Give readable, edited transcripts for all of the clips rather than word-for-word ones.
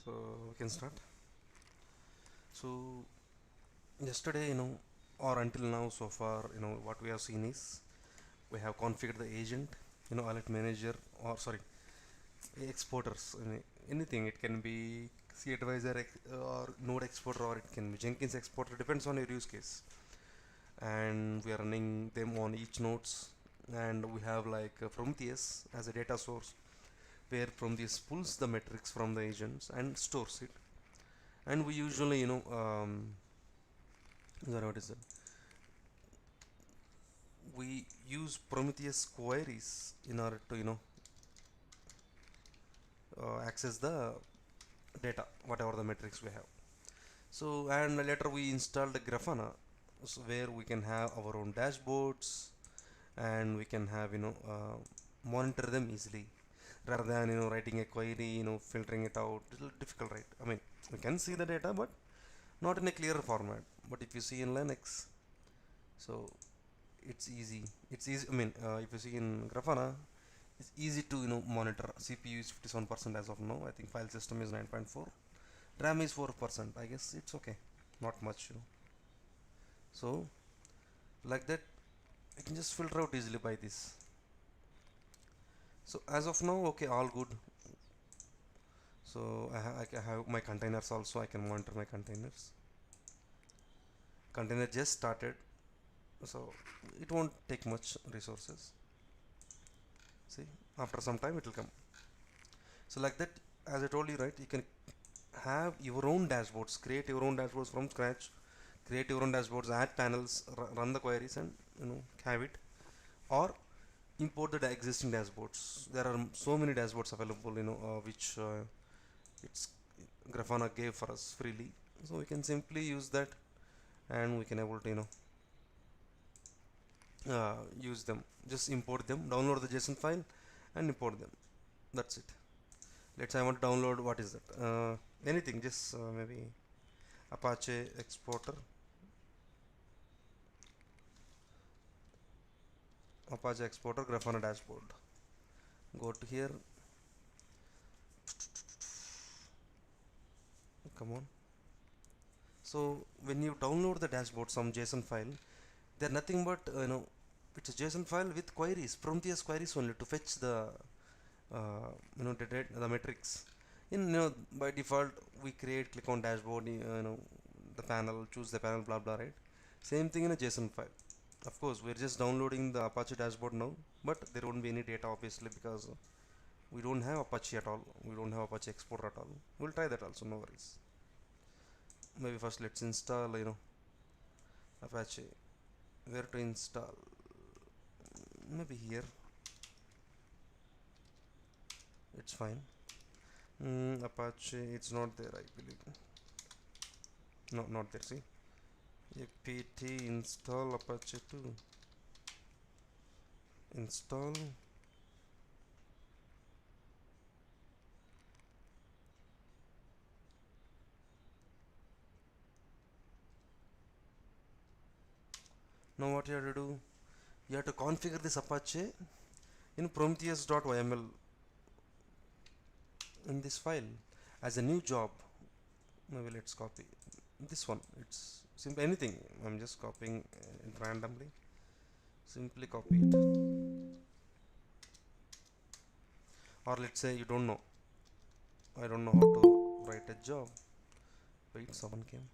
So we can start. So yesterday, or until now, so far, what we have seen is we have configured the agent, alert manager, or sorry, exporters. Anything. It can be C advisor or node exporter, or it can be Jenkins exporter. Depends on your use case. And we are running them on each nodes. And we have like Prometheus as a data source, where Prometheus pulls the metrics from the agents and stores it. And we usually what is it, we use Prometheus queries in order to access the data, whatever the metrics we have. So and later we installed the Grafana, so where we can have our own dashboards, and we can have monitor them easily, rather than writing a query, filtering it out. Little difficult, right? I mean, we can see the data but not in a clear format. But if you see in Linux, so it's easy. I mean, if you see in Grafana, it's easy to monitor. CPU is 57% as of now. I think file system is 9.4, RAM is 4%. I guess it's okay, not much. So like that, I can just filter out easily by this. So as of now, okay, all good. So I have my containers also. I can monitor my containers. Container just started, so it won't take much resources. See, after some time it will come. So like that, as I told you, right, you can have your own dashboards, create your own dashboards from scratch, create your own dashboards, add panels, run the queries, and have it, or import the existing dashboards. There are so many dashboards available, which it's Grafana gave for us freely, so we can simply use that, and we can able to use them. Just import them, download the JSON file, and import them. That's it. Let's say I want to download, what is that, anything, just maybe Apache exporter, Grafana dashboard. Go to here, come on. So when you download the dashboard, some JSON file, they're nothing but it's a JSON file with queries, Prometheus queries only, to fetch the the metrics. By default we click on dashboard, the panel, choose the panel, blah blah, right? Same thing in a JSON file. Of course, we're just downloading the Apache dashboard now, but there won't be any data obviously, because we don't have Apache at all. We don't have Apache export at all. We'll try that also, no worries. Maybe first let's install Apache. Where to install? Maybe here. It's fine. Apache, it's not there, I believe. No, not there. See, apt install Apache 2. Install. Now what you have to do? You have to configure this Apache in prometheus.yml in this file as a new job. Maybe let's copy this one. It's simple, anything. I'm just copying it randomly. Simply copy it. Or let's say you don't know. I don't know how to write a job. Wait, someone came.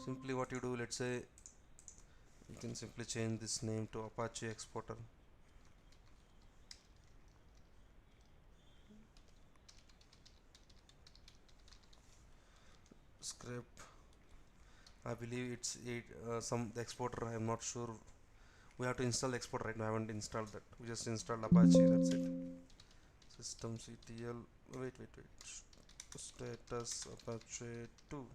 Simply what you do, let's say you can simply change this name to Apache exporter. Script, I believe it's some the exporter, I am not sure. We have to install the exporter, right now. I haven't installed that. We just installed Apache, that's it. Systemctl, wait, status Apache 2,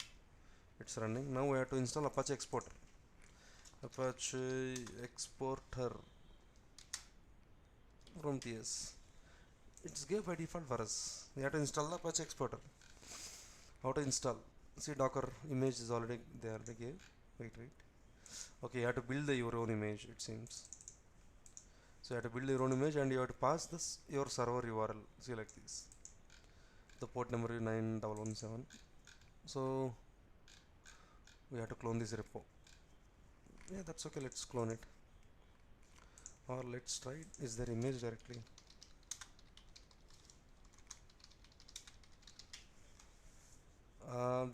it's running. Now we have to install Apache exporter. Apache exporter from TS. It's gave by default for us. We have to install the Apache exporter. How to install? See, Docker image is already there. They gave. Wait. Okay, you have to build your own image, it seems. So you have to build your own image and you have to pass this your server URL. See like this. The port number is 9117. So we have to clone this repo. Yeah, that's okay. Let's clone it. Or let's try it. Is there image directly?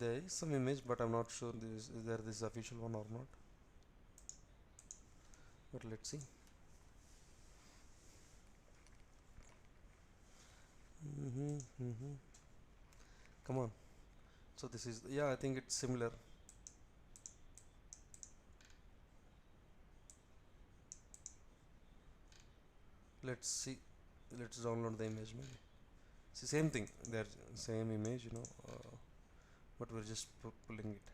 There is some image, but I'm not sure this is there this official one or not. But let's see. Come on. So this is, yeah, I think it's similar. Let's see. Let's download the image maybe. See, same thing. They're same image, but we're just pulling it.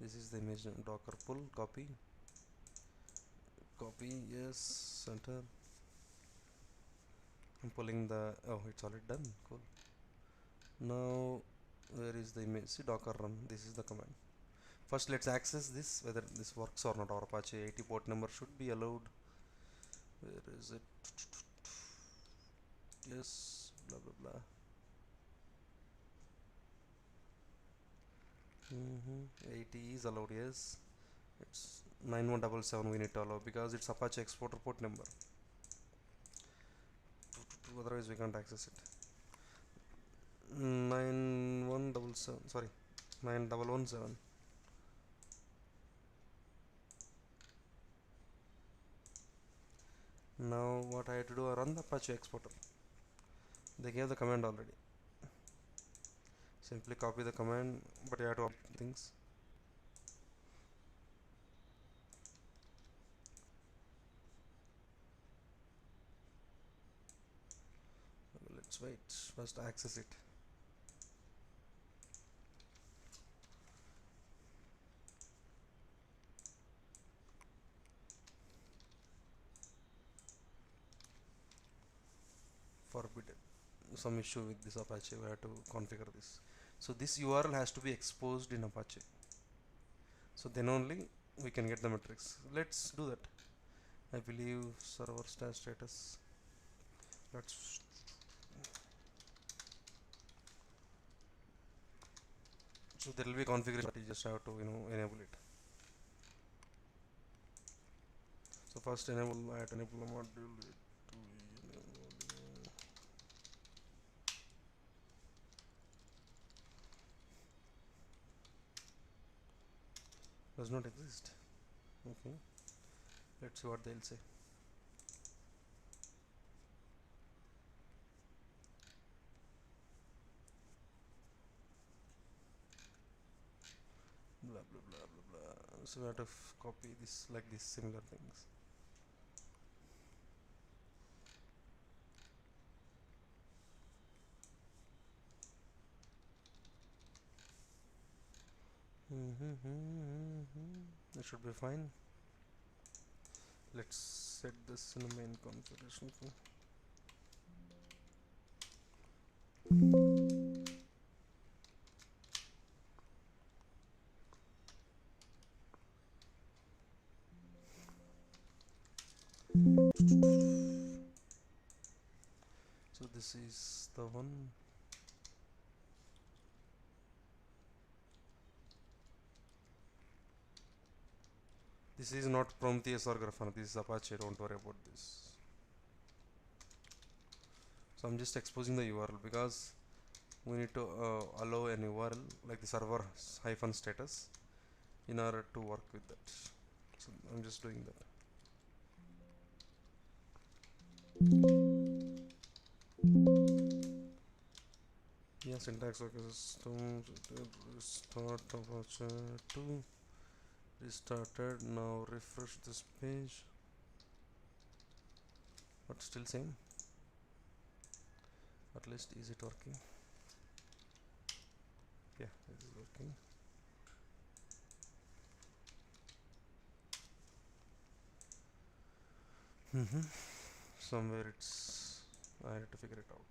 This is the image. Docker pull, copy, copy. Yes, center. I'm pulling the. Oh, it's already done. Cool. Now, where is the image? See, Docker run. This is the command. First, let's access this whether this works or not. Our Apache 80 port number should be allowed. Where is it? Yes, blah blah blah. 80 is allowed, yes. It's 9177 we need to allow because it's Apache exporter port number. Otherwise we can't access it. 9177, sorry, 9117. Now what I have to do, I run the Apache exporter. They gave the command already. Simply copy the command, but you have to update things. Let's wait. First access it. Forbidden. Some issue with this Apache. We have to configure this. So this URL has to be exposed in Apache. So then only we can get the metrics. Let's do that. I believe server status. Let's. So there will be configuration, but you just have to enable it. So first enable module. Does not exist. Okay. Let's see what they'll say. Blah blah blah blah blah. So we have to copy this like these similar things. It should be fine. Let's set this in the main configuration. So this is the one. This is not Prometheus or Grafana. This is Apache. Don't worry about this. So I'm just exposing the URL because we need to allow an URL like the server hyphen status in order to work with that. So I'm just doing that. Yeah, syntax okay. System restart Apache 2 restarted. Now refresh this page, but still same. At least is it working? Yeah, it is working. Somewhere it's, I had to figure it out.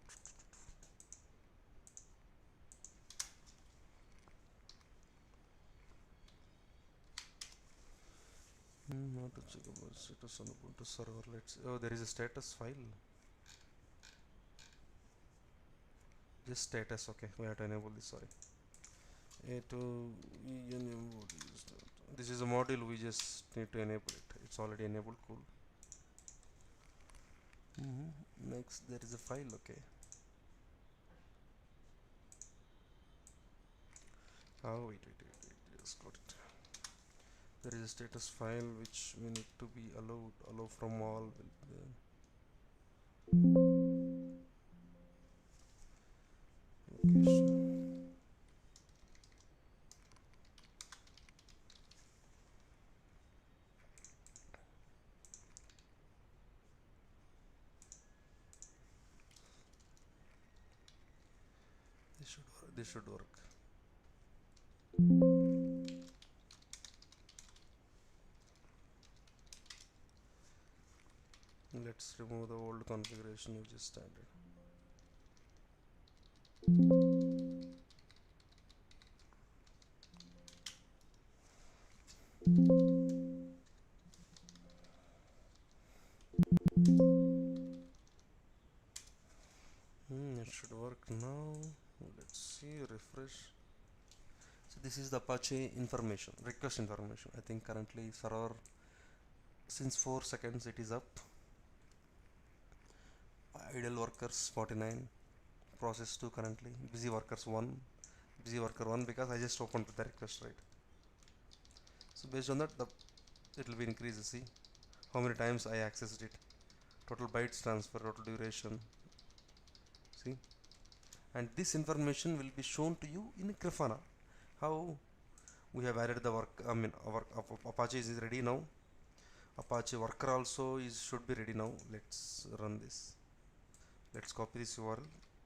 Not to check about status on Ubuntu server. Let's. Oh, there is a status file. Just status. Okay, we have to enable this. Sorry. A2 enable. This is a module. We just need to enable it. It's already enabled. Cool. Next, there is a file. Okay. Oh, wait. Just got it. There is a status file which we need to be allowed. Allow from all. Location. This should work. This should work. Let's remove the old configuration which is standard. It should work now. Let's see, refresh. So this is the Apache information, request information. I think currently server since 4 seconds it is up. Idle workers 49, process 2 currently, busy workers 1, busy worker 1 because I just opened the request, right? So based on that it will be increased. See how many times I accessed it, total bytes transfer, total duration. See, and this information will be shown to you in Grafana. How we have added the work, our Apache is ready now. Apache worker also should be ready now. Let's run this. Let's copy this URL.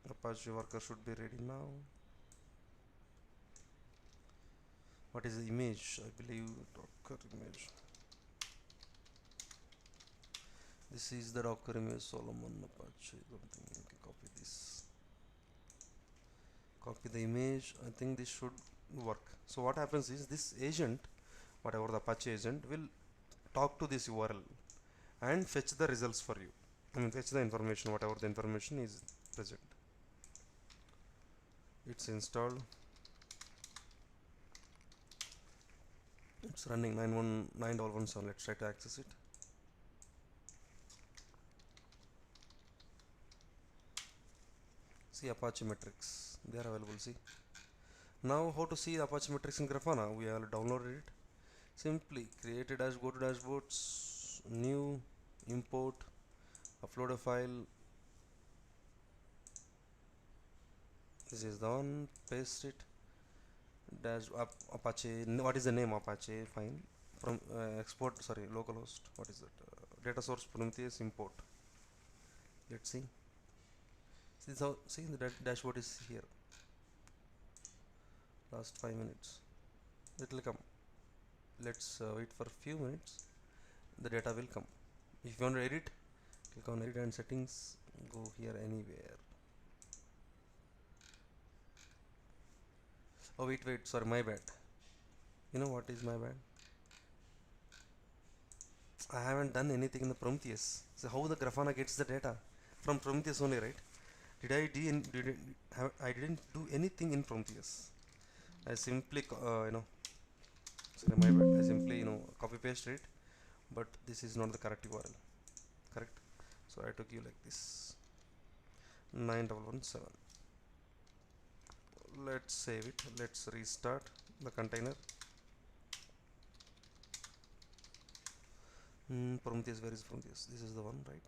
Apache worker should be ready now. What is the image? I believe Docker image. This is the Docker image. Solomon Apache something. Okay, copy this. Copy the image. I think this should work. So what happens is this agent, whatever the Apache agent, will talk to this URL and fetch the results for you. I mean fetch the information, whatever the information is present. It's installed. It's running 9.1.9.1.7. Let's try to access it. See Apache metrics, they are available. See now how to see the Apache metrics in Grafana. We have downloaded it. Simply create a go to dashboards, new, import, upload a file. This is the one, paste it. Apache, what is the name? Apache, fine. From export, sorry, localhost, what is that? Data source Prometheus, import. Let's see. See the dashboard is here. Last 5 minutes. It will come. Let's wait for a few minutes. The data will come. If you want to edit, click on edit and settings. Go here anywhere. Oh wait, sorry, my bad. You know what is my bad? I haven't done anything in the Prometheus. So how the Grafana gets the data? From Prometheus only, right? I didn't do anything in Prometheus. I simply sorry, my bad. I simply copy paste it, but this is not the correct URL. Correct. So I took you like this. 9.1.1.7. Let's save it. Let's restart the container. Prometheus, where is Prometheus? This is the one, right?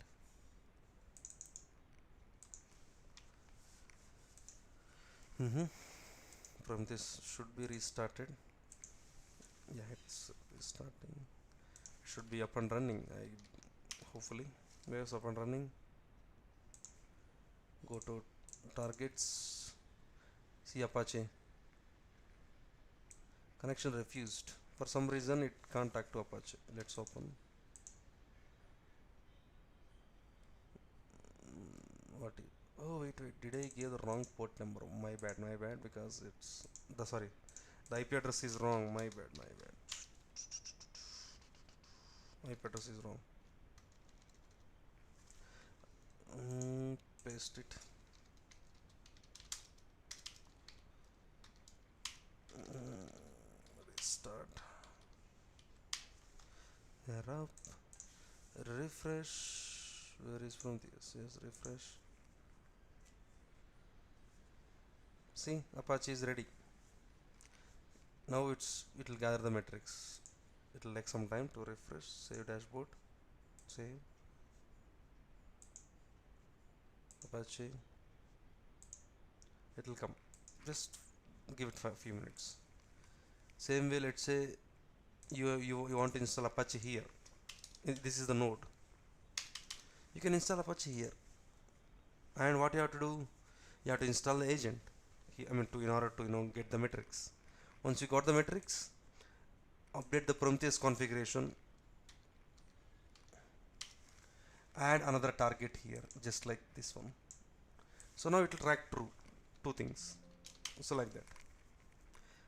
Prometheus should be restarted. Yeah, it's restarting. It should be up and running. Hopefully, where's up and running? Go to targets. See Apache. Connection refused. For some reason, it can't talk to Apache. Let's open. Oh wait, did I give the wrong port number? My bad, because it's the IP address is wrong. My bad. IP address is wrong. Paste it. Restart. Error. Refresh. Where is Prometheus? Yes, refresh. See, Apache is ready. Now it will gather the metrics. It will take some time to refresh. Save dashboard. Save. Apache. It will come. Just give it a few minutes. Same way, let's say you want to install Apache here. This is the node. You can install Apache here. And what you have to do, you have to install the agent. I mean, in order to get the metrics. Once you got the metrics, update the Prometheus configuration. Add another target here, just like this one. So now it will track two things. So like that.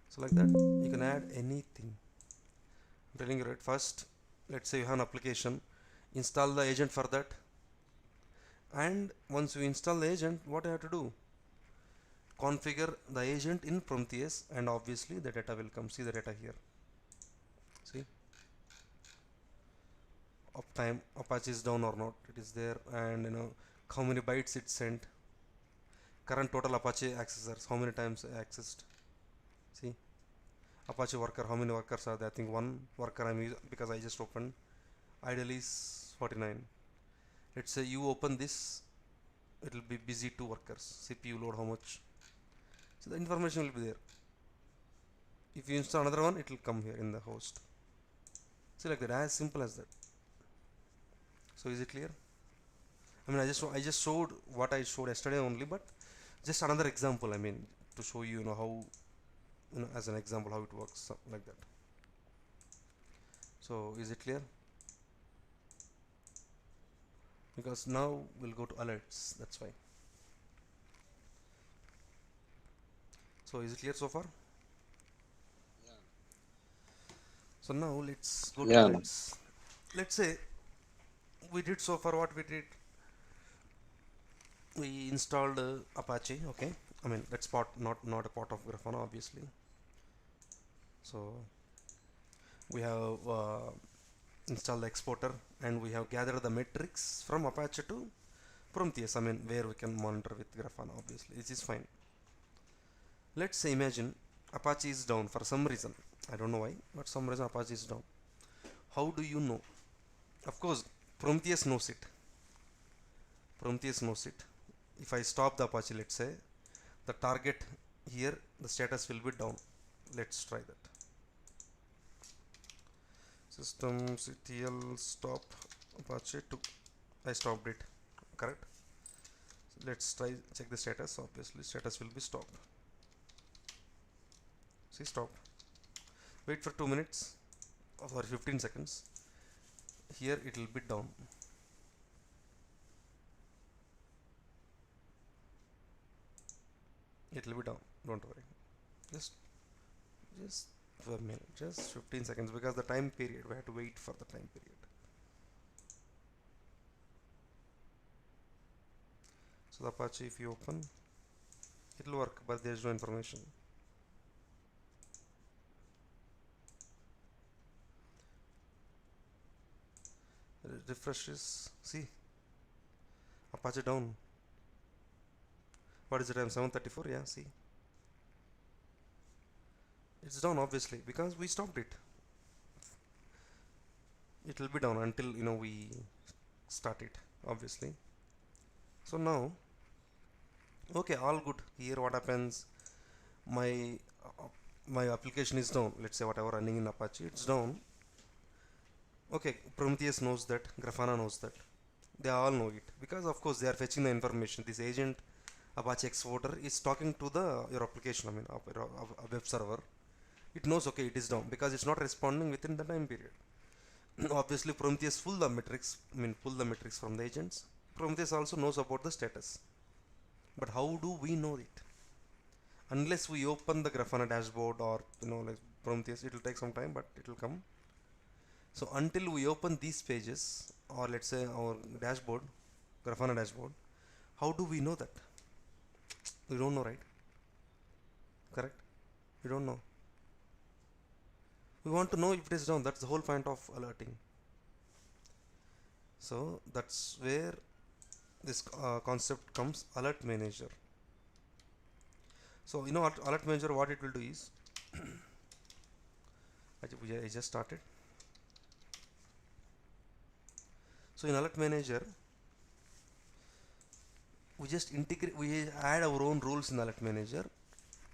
So like that, you can add anything. I'm telling you right. First, let's say you have an application. Install the agent for that. And once you install the agent, what you have to do? Configure the agent in Prometheus, and obviously the data will come. See the data here. See, uptime, Apache is down or not, it is there, and how many bytes it sent, current total Apache accessors, how many times accessed. See, Apache worker, how many workers are there? I think one worker I'm using because I just opened. Idle is 49. Let's say you open this, it will be busy 2 workers. CPU load how much? So the information will be there. If you install another one, it will come here in the host. See, like that, as simple as that. So is it clear? I mean, I just showed what I showed yesterday only, but just another example. I mean, to show you, how as an example how it works, like that. So is it clear? Because now we'll go to alerts. That's why. So is it clear so far? So now let's go to alerts. Let's say we did so far what we did. We installed Apache. Okay, I mean that's not a part of Grafana, obviously. So we have installed the exporter, and we have gathered the metrics from Apache to Prometheus. I mean, where we can monitor with Grafana, obviously, which is fine. Let's say imagine Apache is down for some reason. I don't know why, but some reason Apache is down. How do you know? Of course, Prometheus knows it. Prometheus knows it. If I stop the Apache, let's say, the target here, the status will be down. Let's try that. Systemctl stop Apache to, I stopped it, correct? So let's try check the status. Obviously status will be stopped. See, stopped. Wait for 2 minutes or 15 seconds. Here it will be down. It will be down, don't worry. Just for a minute, just 15 seconds, because the time period, we have to wait for the time period. So the Apache, if you open, it will work, but there is no information. Refreshes, see, Apache down. What is the time? 7:34. Yeah, see, it's down, obviously, because we stopped it. It will be down until we start it, obviously. So now, okay, all good. Here what happens, my my application is down. Let's say whatever running in Apache, it's down. Okay, Prometheus knows that, Grafana knows that, they all know it, because of course they are fetching the information. This agent Apache exporter is talking to your application, I mean a web server. It knows, okay, it is down because it's not responding within the time period. Obviously Prometheus pull the metrics from the agents. Prometheus also knows about the status, but how do we know it? Unless we open the Grafana dashboard, or like Prometheus, it will take some time, but it will come. So until we open these pages, or let's say our dashboard, Grafana dashboard, how do we know that? We don't know, right? Correct? We don't know. We want to know if it is down. That's the whole point of alerting. So that's where this concept comes, alert manager. So alert manager, what it will do is, I just started. So in alert manager, we just integrate, we add our own rules in alert manager,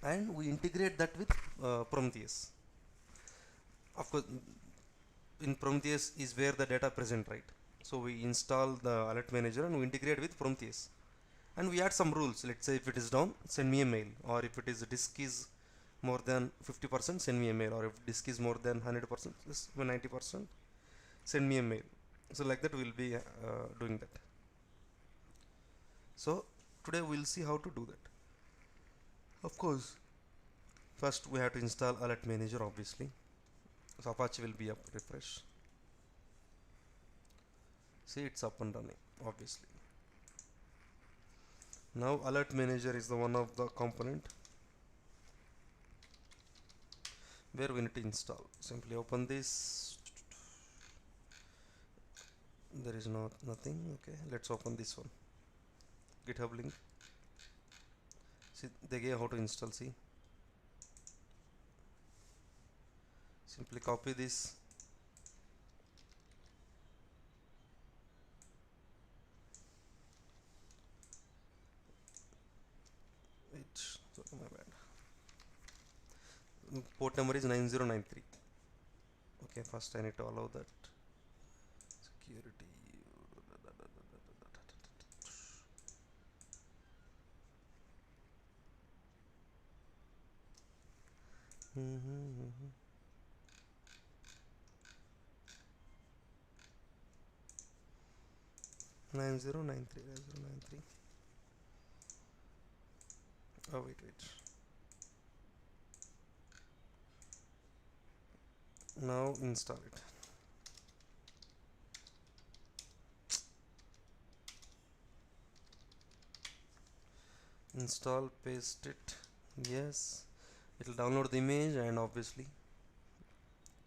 and we integrate that with Prometheus. Of course, in Prometheus is where the data present, right? So we install the alert manager and we integrate with Prometheus, and we add some rules. Let's say if it is down, send me a mail, or if it is disk is more than 50%, send me a mail, or if disk is more than 100%, 90%, send me a mail. So like that we'll be doing that. So today we'll see how to do that. Of course, first we have to install alert manager, obviously. So Apache will be up, refresh. See, it's up and running, obviously. Now alert manager is the one of the component where we need to install. Simply open this. There is nothing. Okay, let's open this one. GitHub link. See, they gave how to install. See, simply copy this. My bad. Port number is 9093. Okay, first I need to allow that. Security. Mm-hmm. 9093. Oh, wait. Now install it. Install, paste it. Yes, it will download the image and obviously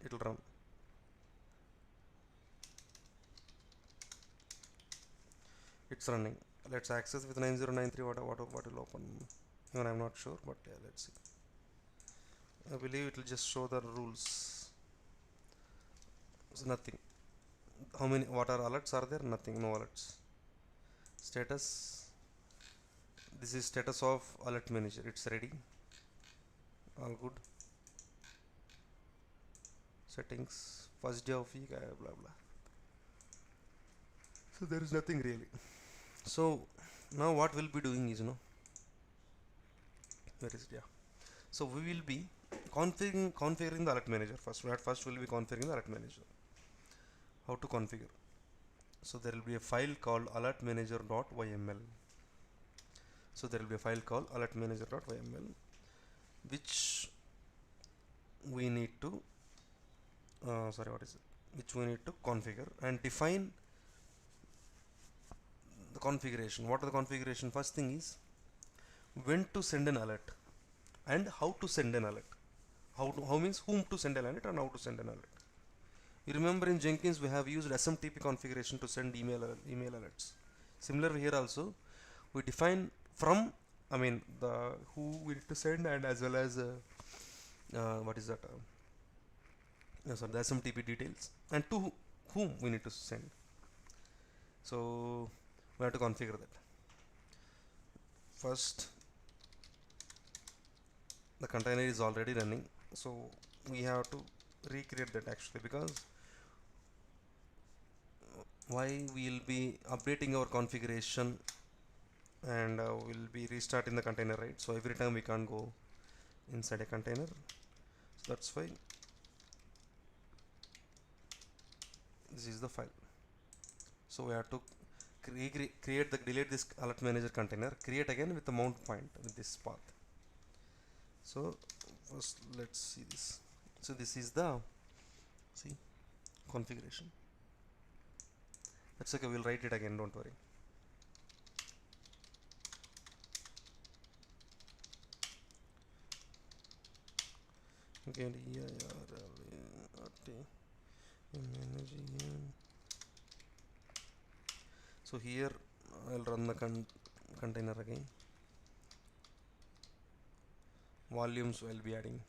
it will run. It's running. Let's access with 9093. What will open? Even I'm not sure, but yeah, let's see. I believe it will just show the rules. So nothing. How many? What are alerts are there? Nothing. No alerts. Status. This is status of alert manager. It's ready. All good. Settings. First day of week. Blah blah. So there is nothing really. So now what we'll be doing is, where is it? Yeah. So we will be configuring the alert manager first. First we'll be configuring the alert manager. How to configure? So there will be a file called alertmanager.yml. So there will be a file called alertmanager.yml, which we need to which we need to configure and define the configuration. What are the configuration? First thing is when to send an alert and how to send an alert. How means whom to send an alert and how to send an alert. You remember in Jenkins we have used SMTP configuration to send email alerts. Similar here also, we define from the who we need to send, and as well as what is that? The SMTP details and to whom we need to send. So we have to configure that. First, the container is already running, so we have to recreate that actually, because why we will be updating our configuration and we'll be restarting the container, right? So every time we can't go inside a container, so that's why this is the file. So we have to delete this alert manager container, create again with the mount point with this path. So first let's see this. So this is the configuration. That's okay, we'll write it again, don't worry. Okay, so here I'll run the container again. Volumes will be adding.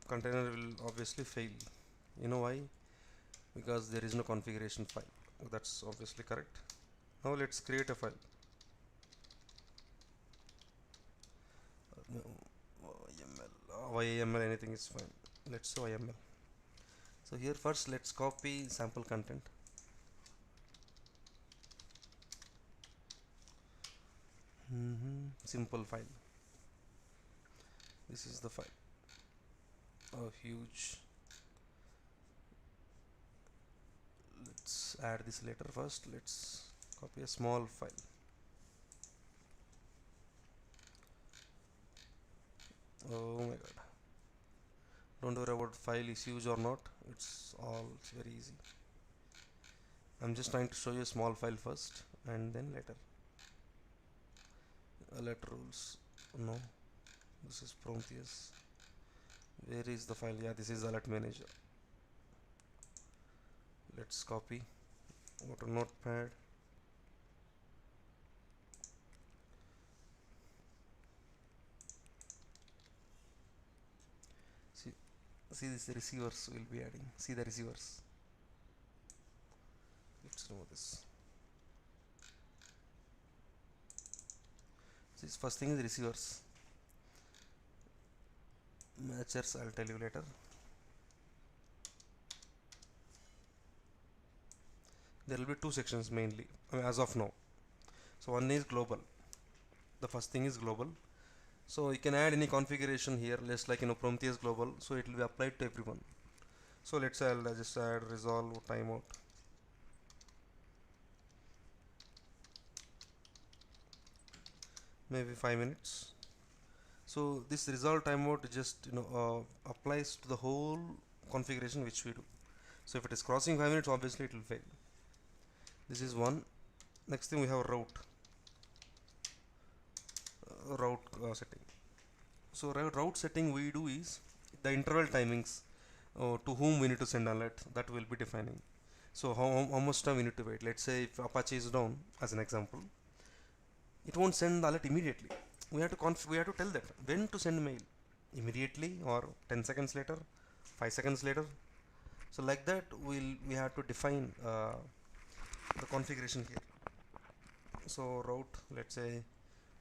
Container will obviously fail. You know why? Because there is no configuration file. That's obviously correct. Now let's create a file. YAML, anything is fine. Let's say YAML. So here first let's copy sample content. Simple file. This is the file. Oh, huge. Let's add this later. First let's copy a small file. Oh my god, don't worry about file is huge or not, it's very easy. I'm just trying to show you a small file first and then later. Alert rules, no, this is Prometheus. Where is the file? Yeah, this is alert manager. Let's copy, go to notepad. See this receivers will be adding. See the receivers. Let's remove this. This first thing is receivers. Matchers I'll tell you later. There will be two sections mainly, as of now. So one is global. The first thing is global. So you can add any configuration here, just like Prometheus global. So it will be applied to everyone. So let's say I'll just add resolve timeout. Maybe 5 minutes. So this resolve timeout just applies to the whole configuration which we do. So if it is crossing 5 minutes, obviously it will fail. This is one. Next thing we have route setting. So route setting we do is the interval timings to whom we need to send alert, that will be defining. So how much time we need to wait. Let's say if Apache is down as an example, it won't send the alert immediately. We have to tell that when to send mail, immediately or 10 seconds later, 5 seconds later. So like that we have to define the configuration here. So route, let's say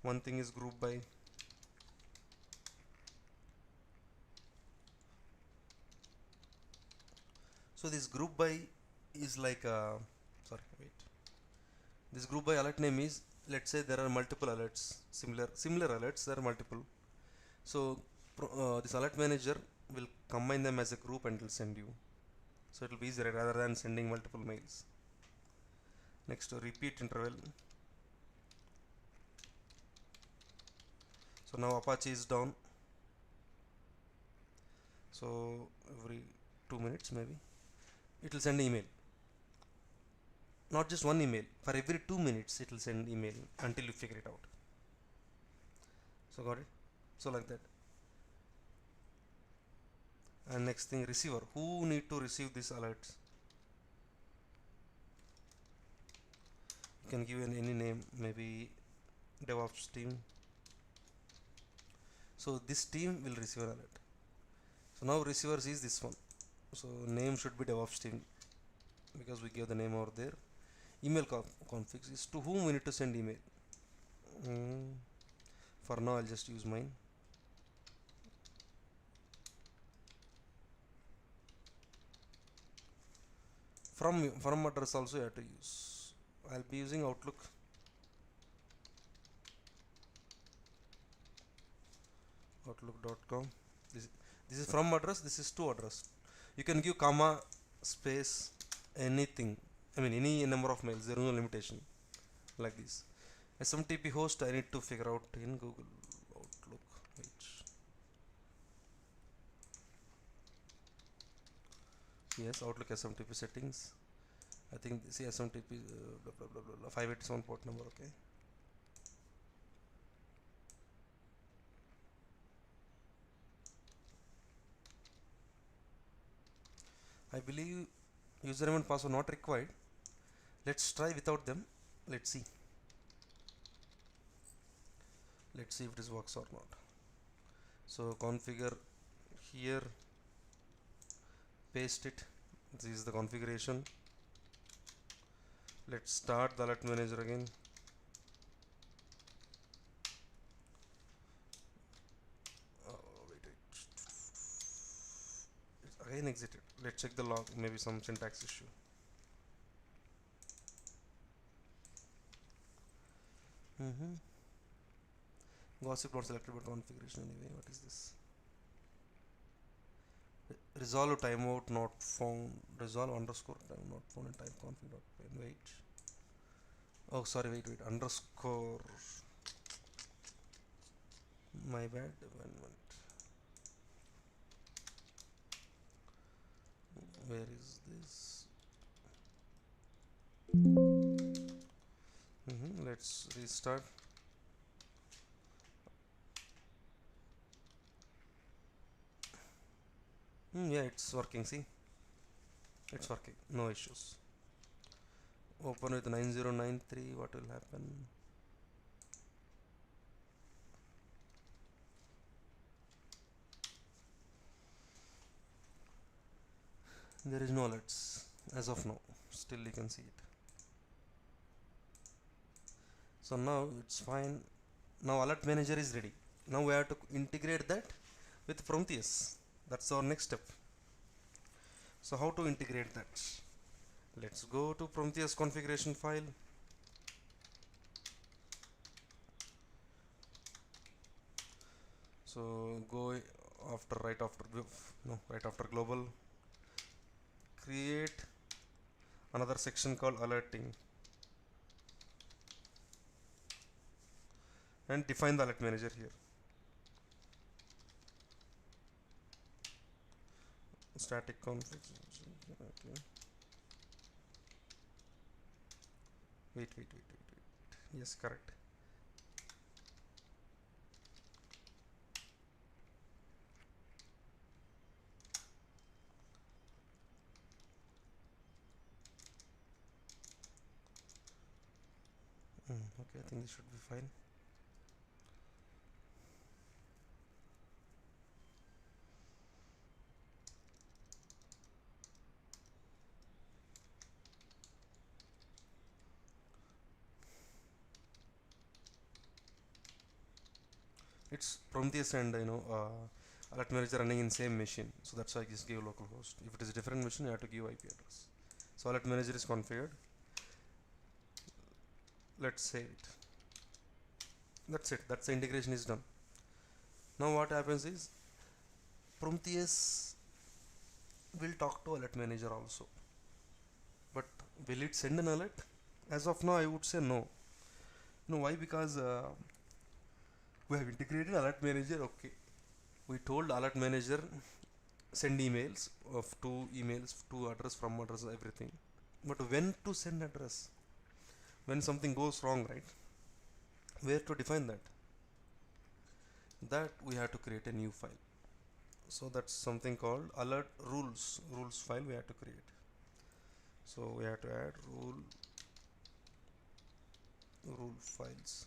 one thing is group by. So this group by is like this group by alert name is, let's say there are multiple alerts, similar alerts, there are multiple. So this alert manager will combine them as a group and will send you. So it will be easier rather than sending multiple mails. Next, repeat interval. So now Apache is down. So every 2 minutes maybe it will send email. Not just one email, for every 2 minutes it will send email until you figure it out. So got it? So like that. And next thing, receiver. Who need to receive these alerts? You can give any name, maybe DevOps team. So this team will receive an alert. So now receivers is this one. So name should be DevOps team because we gave the name over there. Email configs is to whom we need to send email. For now I'll just use mine. From address also you have to use. I'll be using Outlook. Outlook.com. This is from address, this is to address. You can give comma, space, anything I mean any number of mails, there is no limitation like this. SMTP host I need to figure out in Google Outlook. Wait. Yes, Outlook SMTP settings. I think see SMTP blah, blah, blah, blah, blah, 587 port number. Okay. I believe username and password not required. Let's try without them. Let's see. Let's see if this works or not. So configure here, paste it. This is the configuration. Let's start the alert manager again. Wait, it's again exited. Let's check the log. Maybe some syntax issue. Gossip not selected but configuration anyway. What is this? Resolve timeout not found. Resolve underscore time not found in type config dot wait. Oh, sorry, wait. Underscore. My bad. One minute. Where is this? Let's restart. Yeah, it's working. See, it's working. No issues. Open with 9093. What will happen? There is no alerts as of now. Still, you can see it. So now it's fine. Now alert manager is ready. Now we have to integrate that with Prometheus. That's our next step. So how to integrate that? Let's go to Prometheus configuration file. So go after right after global. Create another section called alerting and define the alert manager here. Static config. Okay. Wait. Yes, correct. Okay, I think this should be fine. It's Prometheus and alert manager running in same machine, so that's why I just give localhost. If it is a different machine, you have to give IP address. So alert manager is configured. Let's save it. That's it. That's the integration is done. Now what happens is Prometheus will talk to alert manager also, but will it send an alert? As of now, I would say no. No, why? Because we have integrated alert manager. Okay, we told alert manager send emails of two address, from address, everything. But when to send address? When something goes wrong, right? Where to define that? That we have to create a new file. So that's something called alert rules file we have to create. So we have to add rule files.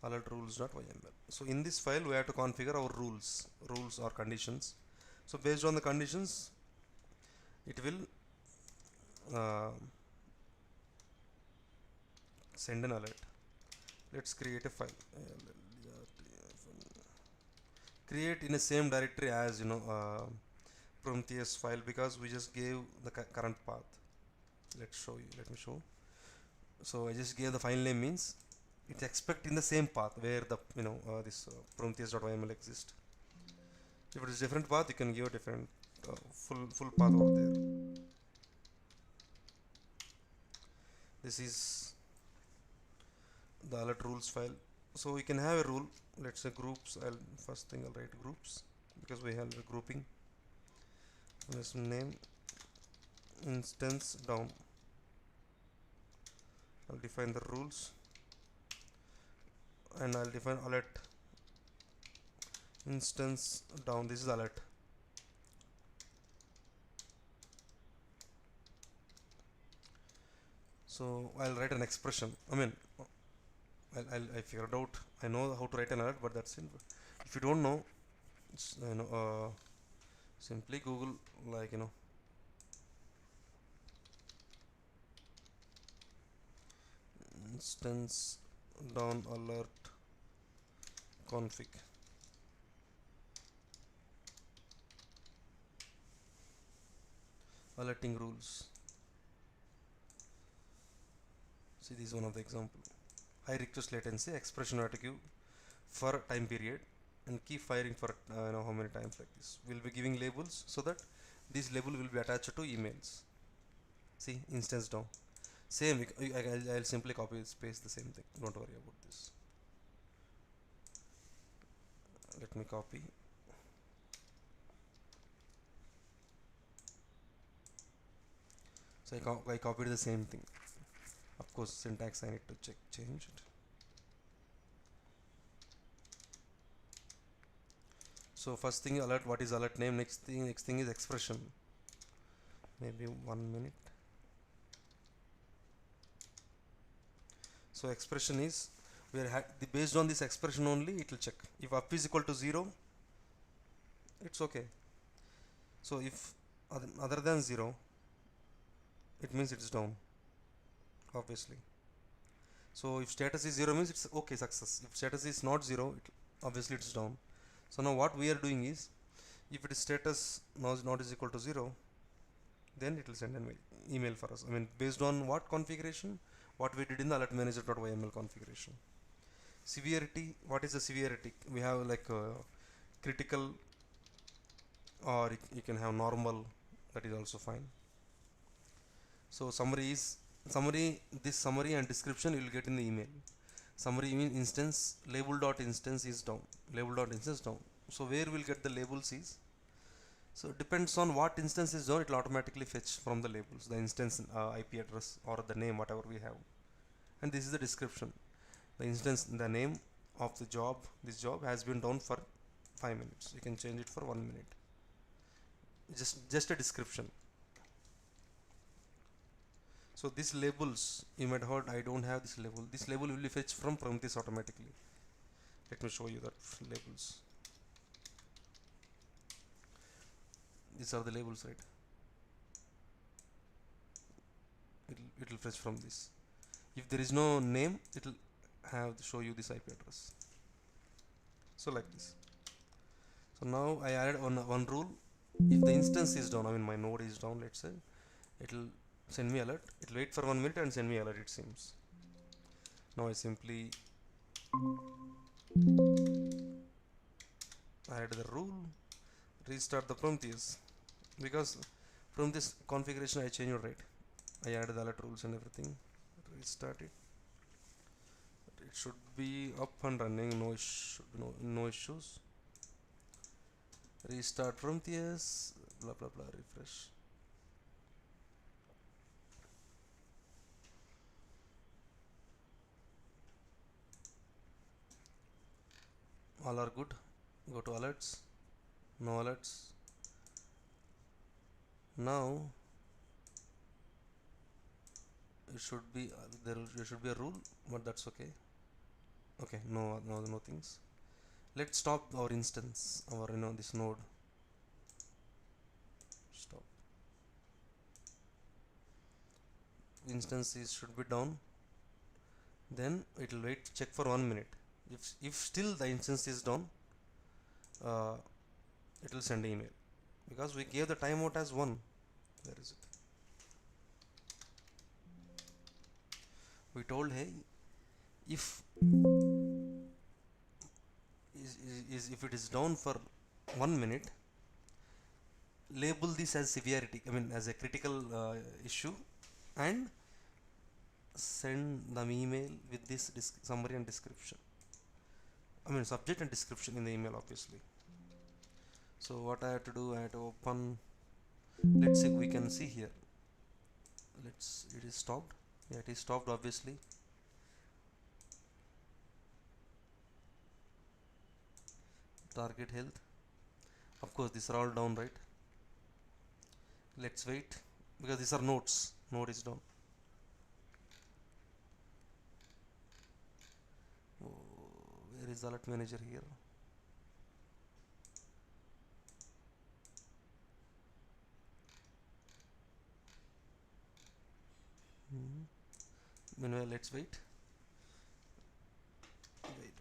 Alert rules.yml. So in this file we have to configure our rules or conditions. So based on the conditions it will send an alert. Let's create a file. Create in the same directory as Prometheus file, because we just gave the current path. Let me show. So I just gave the file name, means it's expect in the same path where the this prometheus.yml exists. If it is different path, you can give a different full path over there. This is the alert rules file. So we can have a rule. Let's say groups. First thing I'll write groups because we have a grouping. Let's name instance down. I'll define the rules and I'll define alert instance down. This is alert. So I'll write an expression. I figured out. I know how to write an alert, but that's it. If you don't know, it's, simply Google, like, instance down alert config. Alerting rules. See, this is one of the example. High request latency expression you have to give for time period and keep firing for how many times like this. We'll be giving labels so that this label will be attached to emails. See, instance down. Same. I'll simply copy and paste the same thing. Don't worry about this. Let me copy. So I copied the same thing. Of course, syntax I need to change it. So first thing alert. What is alert name? Next thing is expression. Maybe 1 minute. So expression is we are based on this expression only. It will check if up is equal to 0. It's okay. So if other than 0, it means it's down. Obviously. So if status is 0 means it's okay, success. If status is not 0, obviously it's down. So now what we are doing is, if it is status not is equal to 0, then it will send an email for us. Based on what configuration? What we did in the alert manager.yml configuration. Severity. What is the severity? We have like critical, or you can have normal. That is also fine. So summary is this summary and description you will get in the email. Summary means instance label.instance is down. Label.instance down. So where we'll get the labels is, so it depends on what instance is down, it will automatically fetch from the labels the instance IP address or the name whatever we have. And this is the description. The instance, the name of the job, this job has been down for 5 minutes. You can change it for 1 minute. Just a description. So these labels, you might heard I don't have this label. This label will be fetched from Prometheus automatically. Let me show you that labels. These are the labels, right? It will fetch from this. If there is no name, it will have to show you this IP address. So like this. So now I added one rule. If the instance is down, my node is down, let's say, it will send me alert. It will wait for 1 minute and send me alert, it seems. Now I simply add the rule, restart the Prometheus, because from this configuration I changed, right? I added the alert rules and everything. Restart it. It should be up and running. No issues. Restart Prometheus. Blah blah blah. Refresh. All are good. Go to alerts. No alerts. Now it should be there should be a rule, but that's okay. Okay, no things. Let's stop our instance, our this node. Stop. Instances should be down. Then it will wait, check for 1 minute. If still the instance is down, it will send email, because we gave the timeout as 1. Where is it? We told, hey, if it is down for 1 minute, label this as severity, I mean as a critical issue, and send the email with this summary and description. I mean subject and description in the email obviously. So what I have to do, I have to open, let's see, we can see here, it is stopped. Yeah, it is stopped obviously. Target health, of course these are all down, right? Let's wait, because these are notes, node is down. Oh, where is the alert manager here? Hmm. Meanwhile, let's wait. Wait.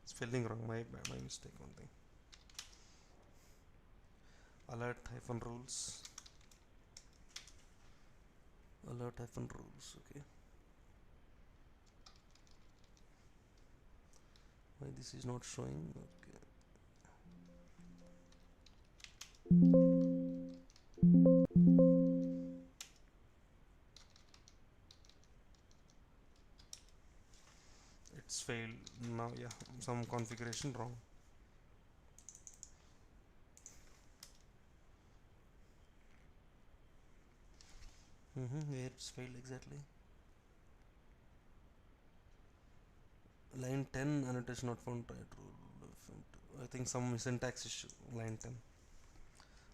Spelling wrong, my bad, my mistake, one thing. Alert hyphen rules. Alert hyphen rules, okay. Why this is not showing? Okay. It's failed now, yeah, some configuration wrong. Where it's failed exactly? Line 10, annotation not found, right rule. I think some syntax issue. Line 10.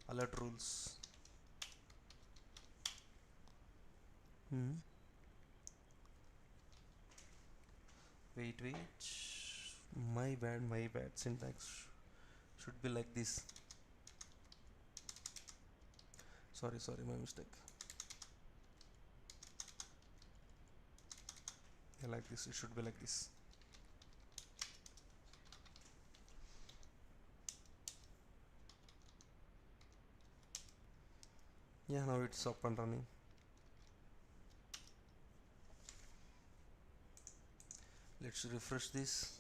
Alert rules. Wait. My bad. Syntax should be like this. Sorry, my mistake. Yeah, like this. It should be like this. Yeah, now it's up and running. Let's refresh this.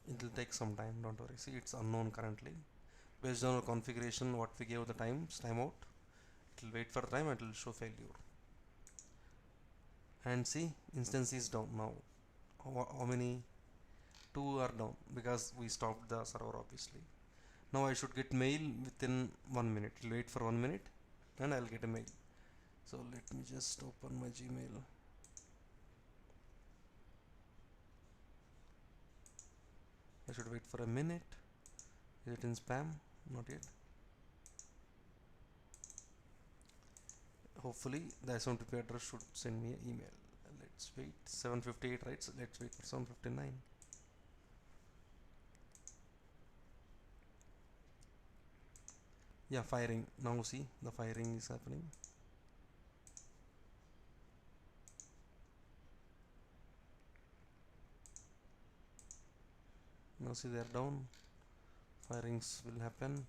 It will take some time, don't worry. See, it's unknown currently. Based on our configuration, what we gave the timeout, it will wait for time and it will show failure. And see, instance is down now. How many? 2 are down because we stopped the server obviously. Now I should get mail within 1 minute. It'll wait for 1 minute and I'll get a mail. So let me just open my Gmail. I should wait for a minute. Is it in spam? Not yet. Hopefully the SMTP address should send me an email. Let's wait. 7:58, right? So let's wait for 7:59. Yeah, firing. Now see, the firing is happening. Now see, they're down. Firings will happen.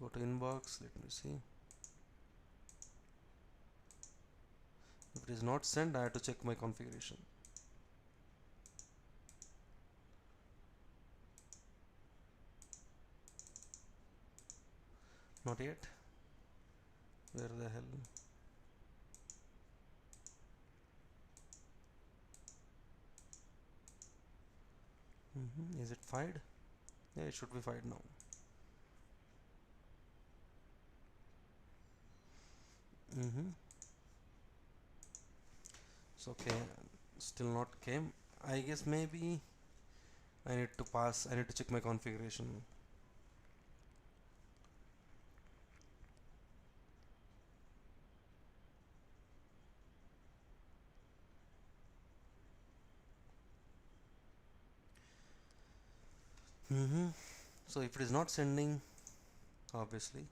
Go to inbox. Let me see. If it is not sent, I have to check my configuration. Not yet. Where the hell? Is it fired? Yeah, it should be fired now. So okay, still not came. I guess maybe I need to pass. I need to check my configuration. So if it is not sending, obviously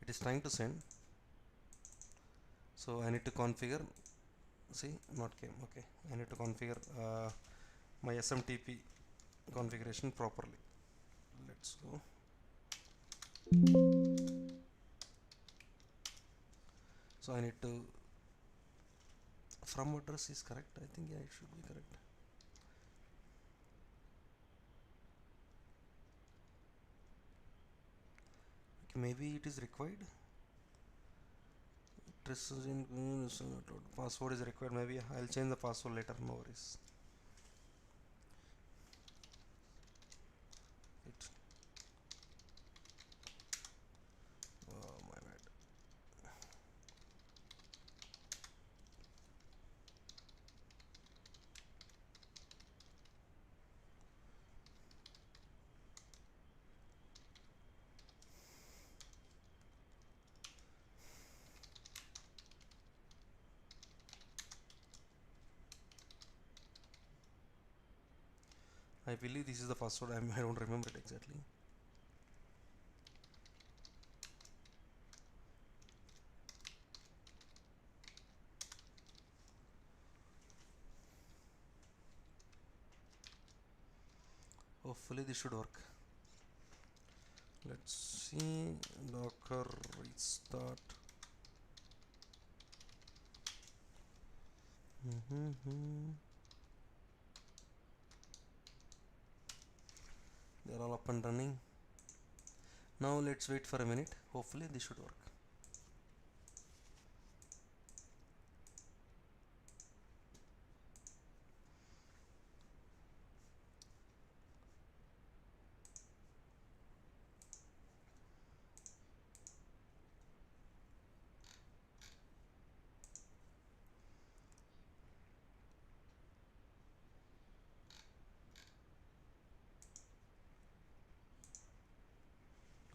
it is trying to send. So I need to configure. See, not came. Okay, I need to configure my SMTP configuration properly. Let's go. So I need to, from address is correct, I think. Yeah, it should be correct. Okay, maybe it is required. Password is required. Maybe I'll change the password later, no worries. It, oh my bad. I believe this is the password. I don't remember it exactly. Hopefully this should work. Let's see. Docker restart. They're all up and running. Now let's wait for a minute. Hopefully this should work.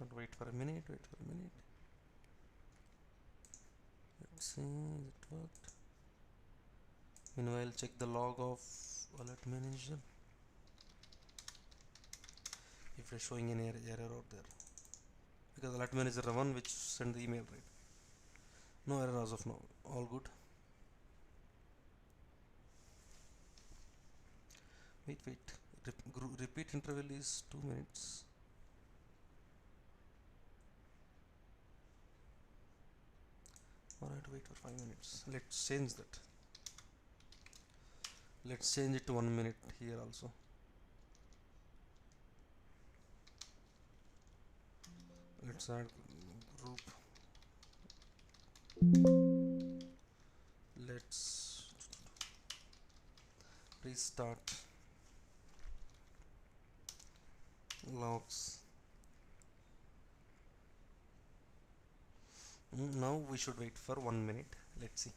Not wait for a minute. Wait for a minute. Let's see. It worked. Meanwhile, check the log of alert manager. If it's showing an error out there, because alert manager is the one which send the email, right? No error as of now. All good. Wait. Repeat interval is 2 minutes. Alright, wait for 5 minutes. Let's change that. Let's change it to 1 minute here also. Let's add group. Let's restart logs. Now we should wait for 1 minute. Let's see.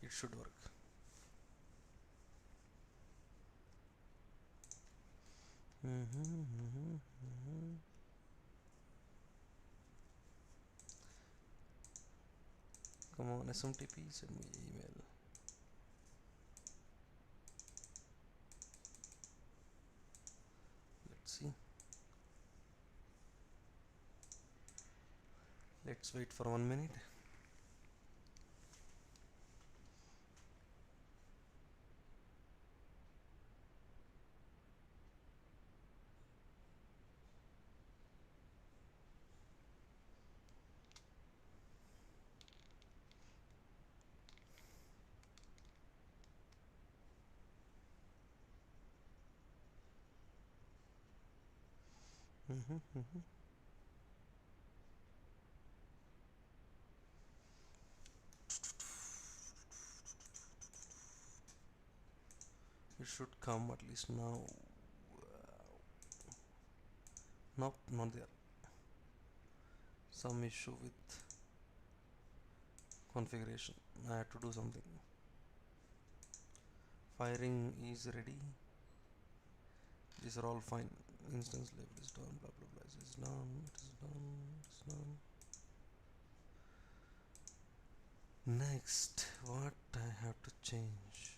It should work. Come on, SMTP, send me email. Let's see. Let's wait for 1 minute. It should come at least now. Nope, not there. Some issue with configuration. I have to do something. Firing is ready. These are all fine. Instance level is done. Blah blah blah. It is done. It is done. It is done. Next, what I have to change?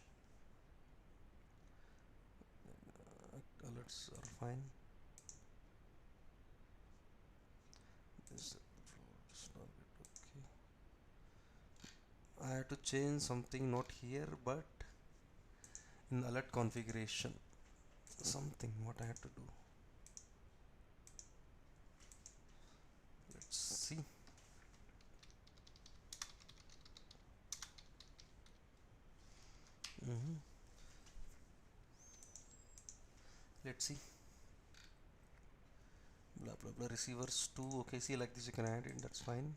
Alerts are fine. This okay. I have to change something, not here but in alert configuration. something what I had to do. Let's see. hmm Let's see. Blah blah blah. Receivers 2. Okay, see, like this you can add it. That's fine.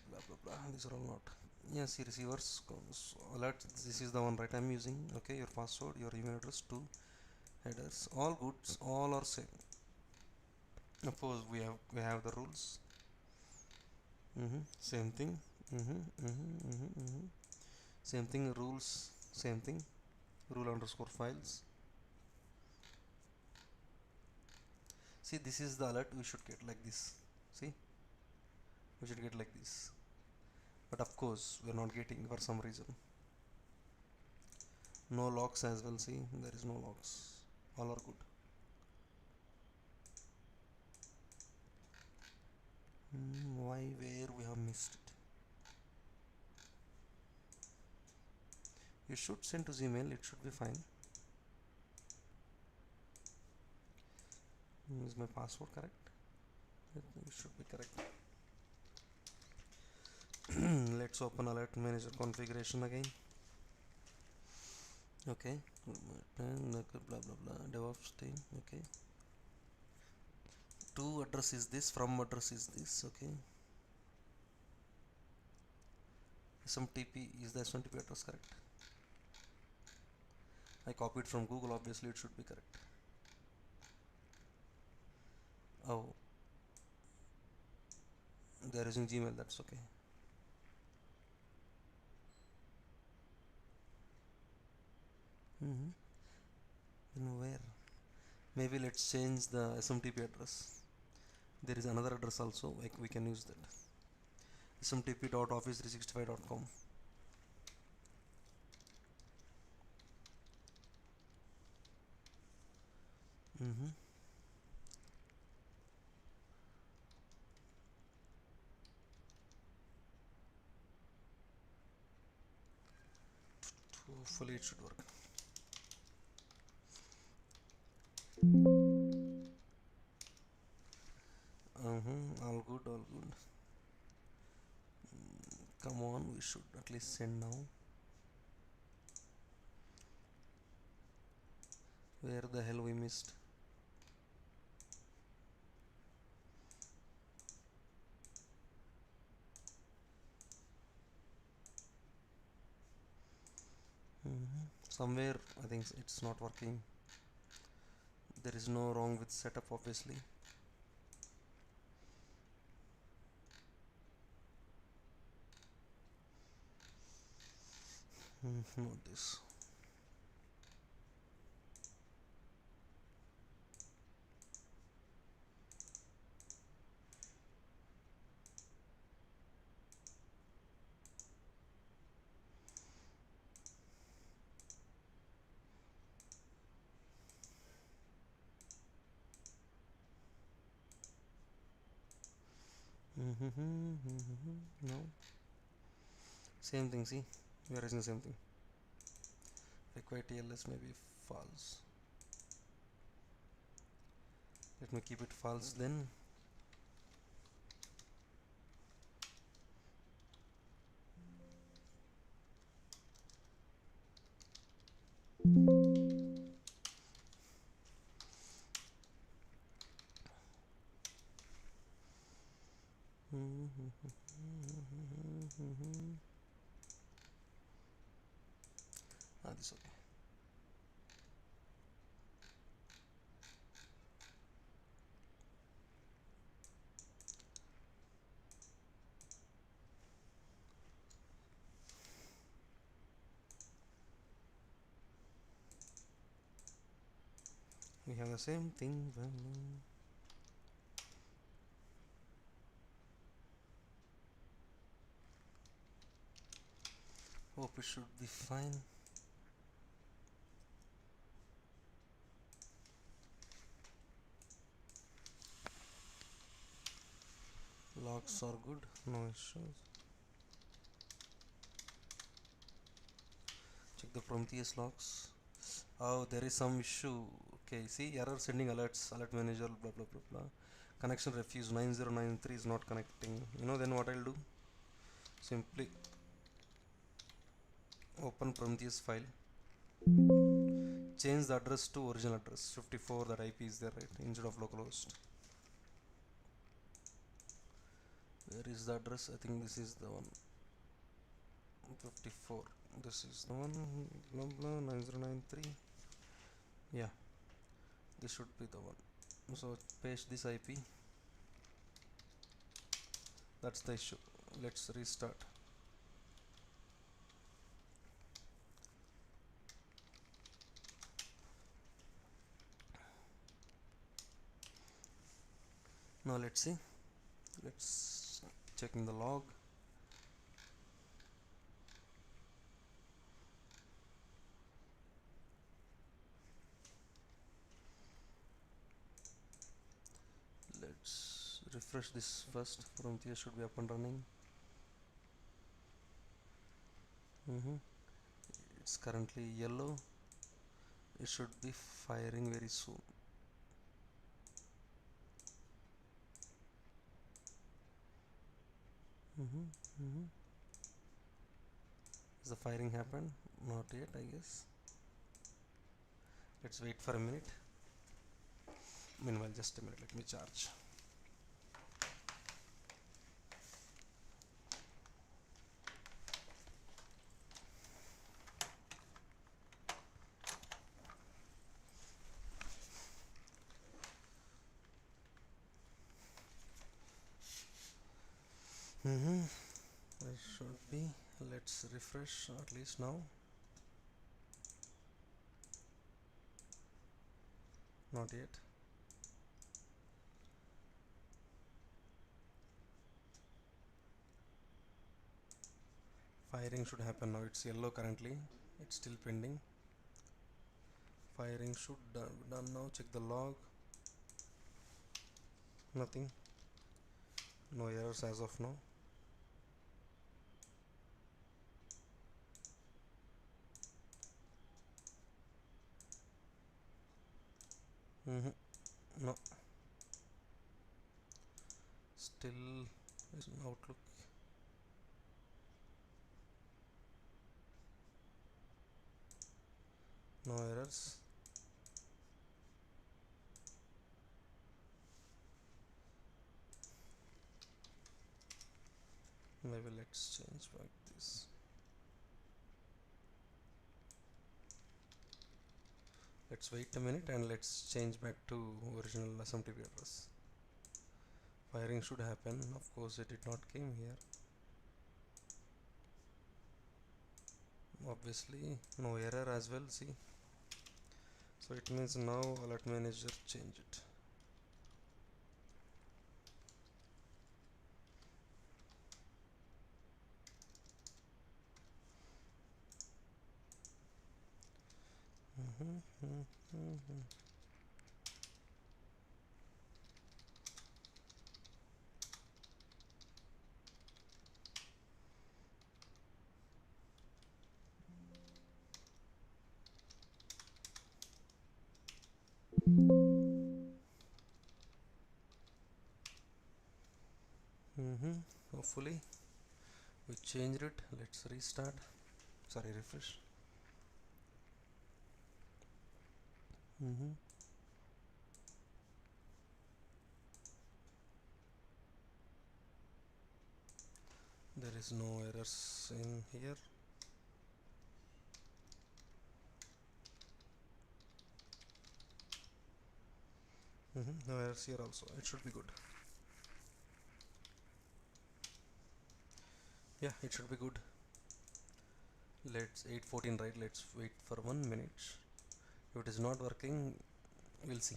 Blah blah blah. These are all not. Yeah, see, receivers alert. This is the one, right? I'm using. Okay, your password, your email address, 2 headers, all goods, all are same. Of course, we have the rules. Same thing. Same thing. Rules. Same thing. Rule underscore files. See, this is the alert we should get like this. See, we should get like this. But of course, we're not getting for some reason. No locks as well. See, there is no locks. All are good. Why? Where we have missed it? You should send to Gmail. It should be fine. Is my password correct? It should be correct. Let's open alert manager configuration again. Okay, blah blah blah. DevOps team. Okay. To address is this. From address is this. Okay. SMTP is the SMTP address correct? I copied from Google. Obviously, it should be correct. Oh, they are using Gmail. That's okay. Where? Maybe let's change the SMTP address. There is another address also. Like we can use that. smtp.office365.com. Mm-hmm. Hopefully it should work. All good, all good. Come on, we should at least send now. Where the hell we missed? Somewhere I think it's not working. There is no wrong with setup, obviously. Not this. No. Same thing, see? We are using the same thing. Require TLS maybe false. Let me keep it false then. This okay. We have the same thing. Hope it should be fine. Logs are good, no issues. the Prometheus logs. Oh, there is some issue. Okay, see, error sending alerts, alert manager, blah blah blah blah. Connection refused, 9093 is not connecting. Then what I'll do? Simply open Prometheus file, change the address to original address 54, that IP is there, right? Instead of localhost. Where is the address? I think this is the one. 54. This is the one. Blah blah 9093. Yeah, this should be the one. So paste this IP. That's the issue. Let's restart. Now let's see. Let's checking the log. Let's refresh this first. Prometheus should be up and running. It's currently yellow. It should be firing very soon. Has the firing happened? Not yet, I guess. Let's wait for a minute. Meanwhile, just a minute, let me charge. There should be. Let's refresh at least now. Not yet. Firing should happen now. It's yellow currently. It's still pending. Firing should done now. Check the log. Nothing. No errors as of now. No. Still is an outlook. No errors. Maybe let's change back this. Let's wait a minute and let's change back to original SMTP address. Firing should happen. Of course, it did not came here. Obviously, no error as well. See, so it means now alert manager change it. Hopefully we changed it. Let's restart. Sorry, refresh. There is no errors in here. No errors here also. It should be good. Yeah, it should be good. Let's 8:14, right? Let's wait for 1 minute. If it is not working, we'll see.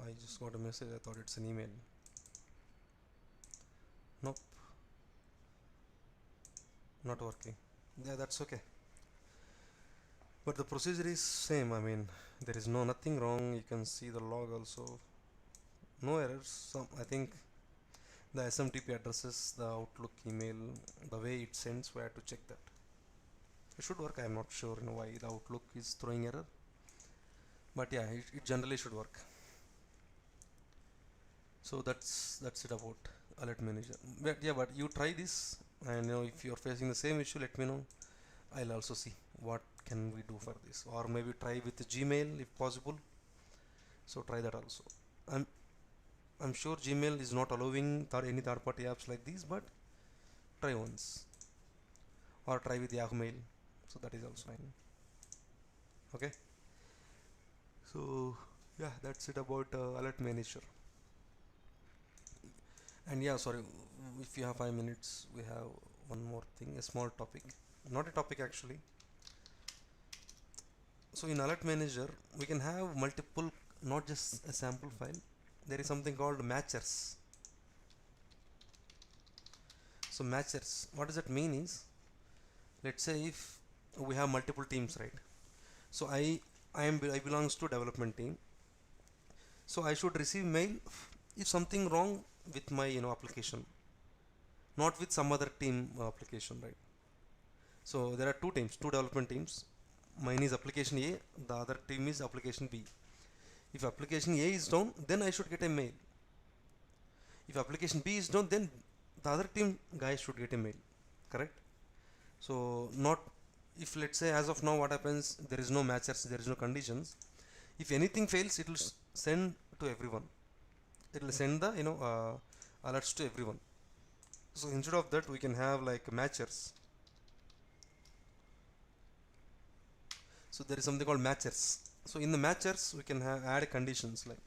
I just got a message. I thought it's an email. Nope, not working. Yeah, that's okay. But the procedure is same. I mean, there is nothing wrong. You can see the log also. No errors. Some, I think the SMTP addresses the Outlook email, the way it sends. We have to check that. It should work. I am not sure why the Outlook is throwing error. But yeah, it generally should work. So that's it about alert manager. But yeah, but you try this, and if you are facing the same issue, let me know. I'll also see what can we do for this, or maybe try with Gmail if possible. So try that also. I'm I'm sure Gmail is not allowing any third party apps like these, but try once, or try with Yahoo Mail. So that is also fine. Okay. So yeah, that's it about alert manager. And yeah, sorry, if you have 5 minutes, we have one more thing, a small topic, not a topic actually. So in alert manager, we can have multiple, not just a sample file. There is something called matchers. So matchers, what does that mean is, let's say if we have multiple teams, right? So I belongs to development team. So I should receive mail if something wrong with my application, not with some other team application, right? So there are two teams, two development teams. Mine is application A, the other team is application B. If application A is down, then I should get a mail. If application B is down, then the other team guys should get a mail, correct? So not, if let's say as of now what happens, there is no matchers, there is no conditions. If anything fails, it will send to everyone. It will send the alerts to everyone. So instead of that, we can have like matchers. So there is something called matchers. So in the matchers, we can add conditions like,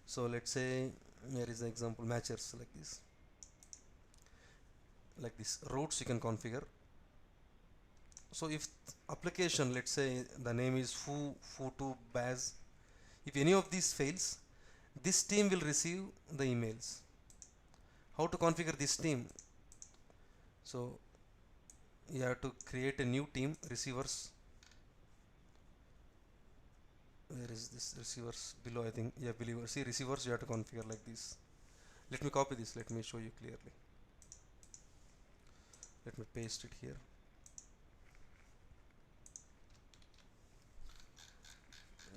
so let's say here is the example matchers like this routes you can configure. So if application, let's say the name is foo2 baz, if any of these fails, this team will receive the emails. How to configure this team? So you have to create a new team, receivers. Where is this receivers? Below, I think. Yeah, below. See, receivers you have to configure like this. Let me copy this. Let me show you clearly. Let me paste it here.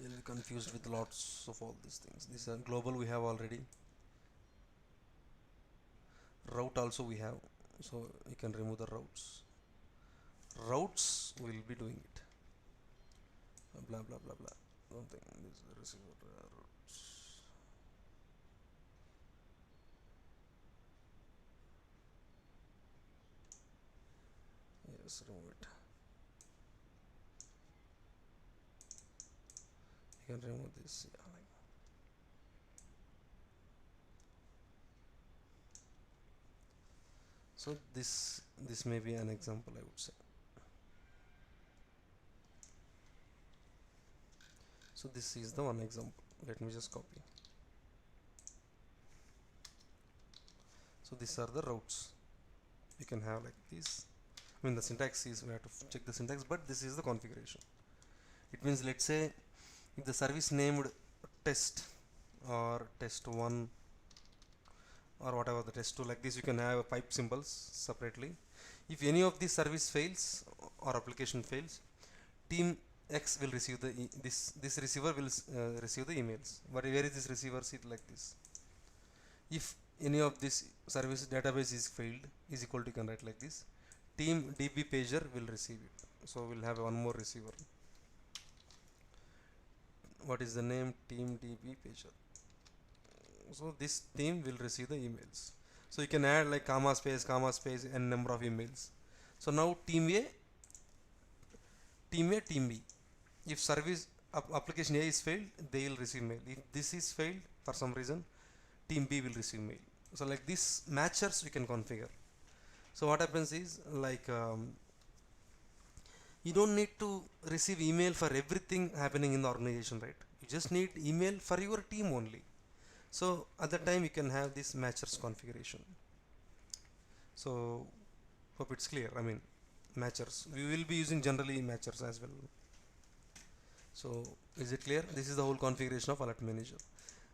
You'll be confused with lots of all these things. This global we have already. Route also we have. So you can remove the routes. Routes will be doing it. Blah blah blah blah. Something. This receiver routes. Yes, remove it. You can remove this. Yeah, like. So this may be an example, I would say. So this is the one example. Let me just copy. So these are the routes. You can have like this. I mean the syntax is, we have to check the syntax, but this is the configuration. It means, let's say if the service named test or test1 or whatever the test2, like this, you can have pipe symbols separately. If any of these service fails or application fails, team X will receive the this receiver will receive the emails. But where is this receiver? See it like this. If any of this service database is failed, is equal to, you can write like this. Team DB pager will receive it. So we'll have one more receiver. What is the name? Team DB pager. So this team will receive the emails. So you can add like comma space and number of emails. So now team A, team B. If service application A is failed, they will receive mail. If this is failed for some reason, team B will receive mail. So like this matchers we can configure. So what happens is, like You don't need to receive email for everything happening in the organization, right? You just need email for your team only. So at that time you can have this matchers configuration. So hope it's clear. I mean, matchers, we will be using generally matchers as well. So is it clear? This is the whole configuration of alert manager.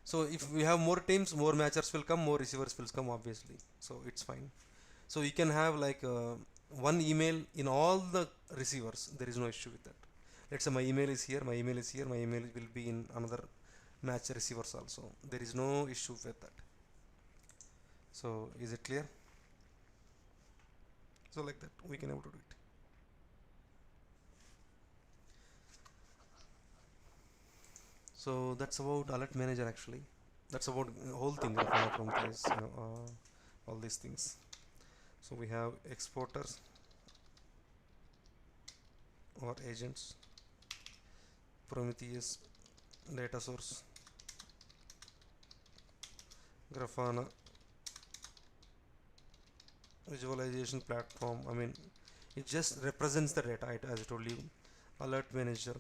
So if we have more teams, more matchers will come, more receivers will come, obviously, so it's fine. So you can have like one email in all the receivers, there is no issue with that. Let's say my email is here, my email is here, my email will be in another match receivers also, there is no issue with that. So is it clear? So like that we can able to do it. So that's about alert manager actually. That's about the whole thing, Grafana, Prometheus, all these things. So we have exporters or agents, Prometheus, data source, Grafana, visualization platform. I mean, it just represents the data, as I told you. Alert manager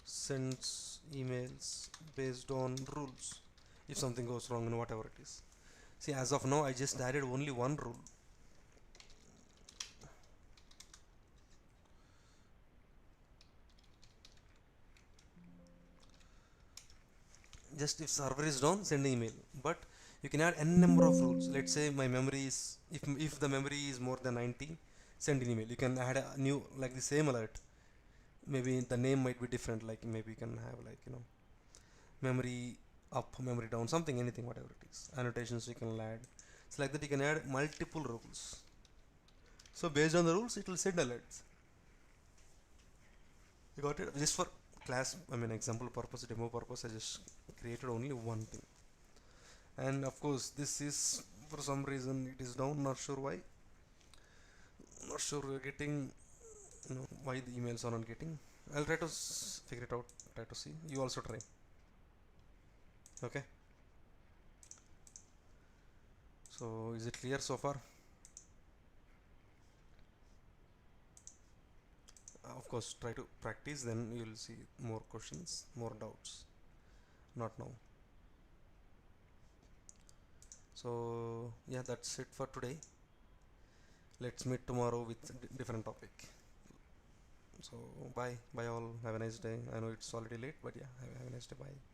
sends emails based on rules if something goes wrong in whatever it is. See, as of now I just added only one rule. Just if server is down, send an email. But you can add n number of rules. Let's say my memory is, if the memory is more than 90, send an email. You can add a new, like the same alert. Maybe the name might be different, like maybe you can have like, memory up, memory down, something, anything, whatever it is. Annotations you can add. It's like that you can add multiple rules. So based on the rules it will send alerts. You got it? Just for class, I mean example purpose, demo purpose, I just created only one thing. And of course this is, for some reason it is down, not sure why, not sure we're getting, why the emails are not getting. I'll try to figure it out, try to see. You also try. Okay, so is it clear so far? Of course try to practice, then you will see more questions, more doubts. Not now. So yeah, that's it for today. Let's meet tomorrow with different topic. So bye all, have a nice day. I know it's already late, but yeah, have a nice day. Bye.